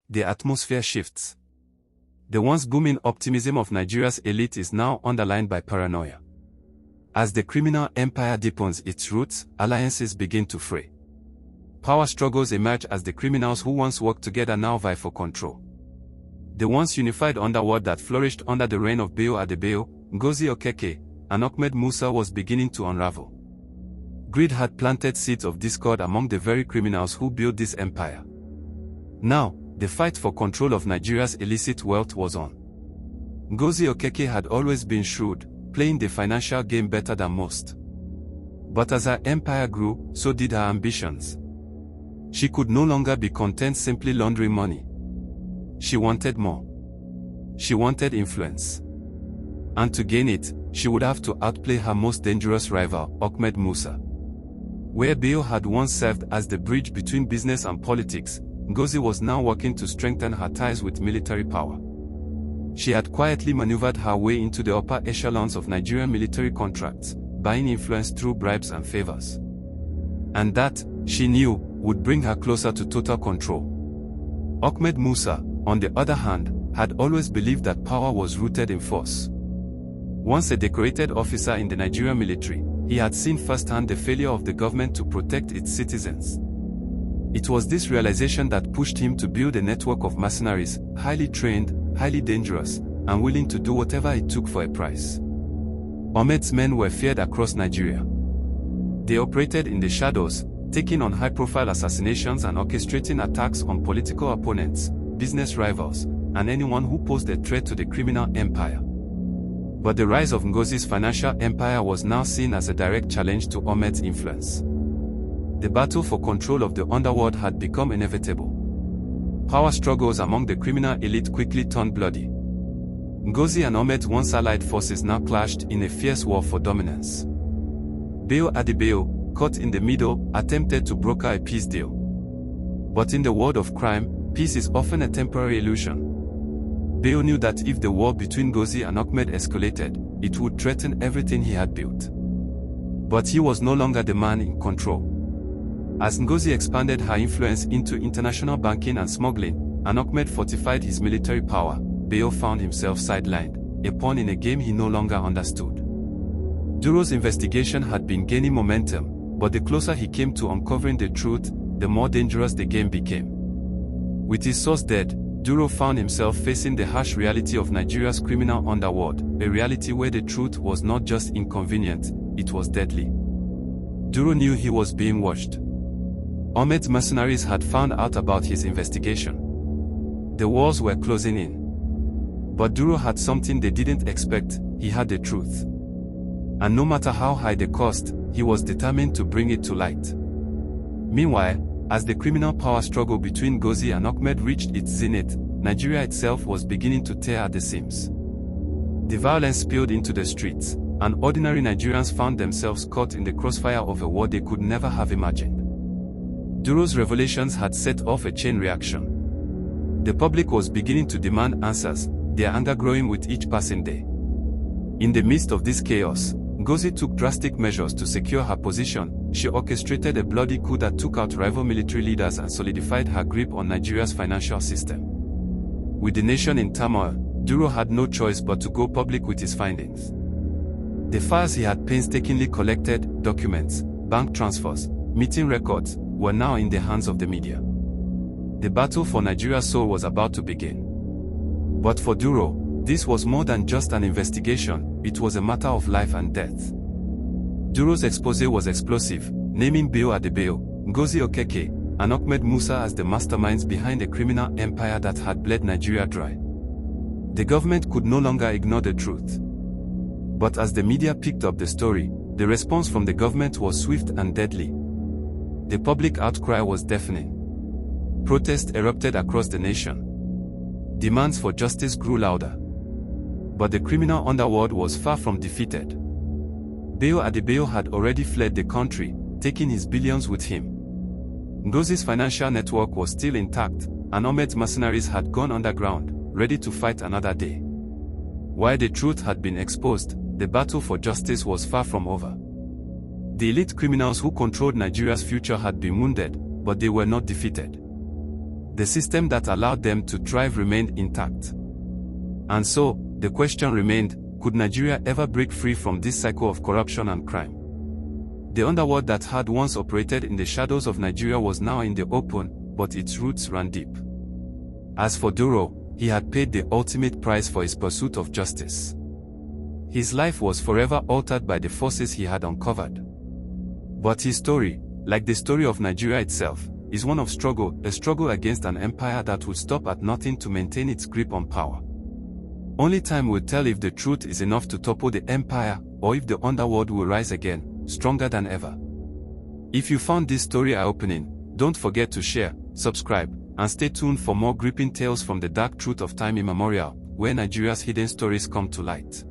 The atmosphere shifts. The once booming optimism of Nigeria's elite is now underlined by paranoia. As the criminal empire deepens its roots, alliances begin to fray. Power struggles emerge as the criminals who once worked together now vie for control. The once unified underworld that flourished under the reign of Bello Adebayo, Ngozi Okeke, and Ahmed Musa was beginning to unravel. Greed had planted seeds of discord among the very criminals who built this empire. Now, the fight for control of Nigeria's illicit wealth was on. Ngozi Okeke had always been shrewd, playing the financial game better than most. But as her empire grew, so did her ambitions. She could no longer be content simply laundering money. She wanted more. She wanted influence. And to gain it, she would have to outplay her most dangerous rival, Ahmed Musa. Where Bello had once served as the bridge between business and politics, Ngozi was now working to strengthen her ties with military power. She had quietly maneuvered her way into the upper echelons of Nigerian military contracts, buying influence through bribes and favors. And that, she knew, would bring her closer to total control. Ahmed Musa, on the other hand, had always believed that power was rooted in force. Once a decorated officer in the Nigerian military, he had seen firsthand the failure of the government to protect its citizens. It was this realization that pushed him to build a network of mercenaries, highly trained, highly dangerous, and willing to do whatever it took for a price. Ahmed's men were feared across Nigeria. They operated in the shadows, taking on high-profile assassinations and orchestrating attacks on political opponents, business rivals, and anyone who posed a threat to the criminal empire. But the rise of Ngozi's financial empire was now seen as a direct challenge to Ahmed's influence. The battle for control of the underworld had become inevitable. Power struggles among the criminal elite quickly turned bloody. Ngozi and Ahmed's once allied forces now clashed in a fierce war for dominance. Bello Adebayo, caught in the middle, attempted to broker a peace deal. But in the world of crime, peace is often a temporary illusion. Bello knew that if the war between Ngozi and Ahmed escalated, it would threaten everything he had built. But he was no longer the man in control. As Ngozi expanded her influence into international banking and smuggling, and Ahmed fortified his military power, Bello found himself sidelined, a pawn in a game he no longer understood. Duro's investigation had been gaining momentum, but the closer he came to uncovering the truth, the more dangerous the game became. With his source dead, Duro found himself facing the harsh reality of Nigeria's criminal underworld, a reality where the truth was not just inconvenient, it was deadly. Duro knew he was being watched. Ahmed's mercenaries had found out about his investigation. The walls were closing in. But Duro had something they didn't expect, he had the truth. And no matter how high the cost, he was determined to bring it to light. Meanwhile, as the criminal power struggle between Ngozi and Ahmed reached its zenith, Nigeria itself was beginning to tear at the seams. The violence spilled into the streets, and ordinary Nigerians found themselves caught in the crossfire of a war they could never have imagined. Duro's revelations had set off a chain reaction. The public was beginning to demand answers, their anger growing with each passing day. In the midst of this chaos, Ngozi took drastic measures to secure her position. She orchestrated a bloody coup that took out rival military leaders and solidified her grip on Nigeria's financial system. With the nation in turmoil, Duro had no choice but to go public with his findings. The files he had painstakingly collected, documents, bank transfers, meeting records, were now in the hands of the media. The battle for Nigeria's soul was about to begin. But for Duro, this was more than just an investigation, it was a matter of life and death. Duro's expose was explosive, naming Bello Adebayo, Ngozi Okeke, and Ahmed Musa as the masterminds behind a criminal empire that had bled Nigeria dry. The government could no longer ignore the truth. But as the media picked up the story, the response from the government was swift and deadly. The public outcry was deafening. Protests erupted across the nation. Demands for justice grew louder. But the criminal underworld was far from defeated. Bello Adebayo had already fled the country, taking his billions with him. Ngozi's financial network was still intact, and Ahmed's mercenaries had gone underground, ready to fight another day. While the truth had been exposed, the battle for justice was far from over. The elite criminals who controlled Nigeria's future had been wounded, but they were not defeated. The system that allowed them to thrive remained intact. And so, the question remained, could Nigeria ever break free from this cycle of corruption and crime? The underworld that had once operated in the shadows of Nigeria was now in the open, but its roots ran deep. As for Duro, he had paid the ultimate price for his pursuit of justice. His life was forever altered by the forces he had uncovered. But his story, like the story of Nigeria itself, is one of struggle, a struggle against an empire that would stop at nothing to maintain its grip on power. Only time will tell if the truth is enough to topple the empire, or if the underworld will rise again, stronger than ever. If you found this story eye-opening, don't forget to share, subscribe, and stay tuned for more gripping tales from the dark truth of time immemorial, where Nigeria's hidden stories come to light.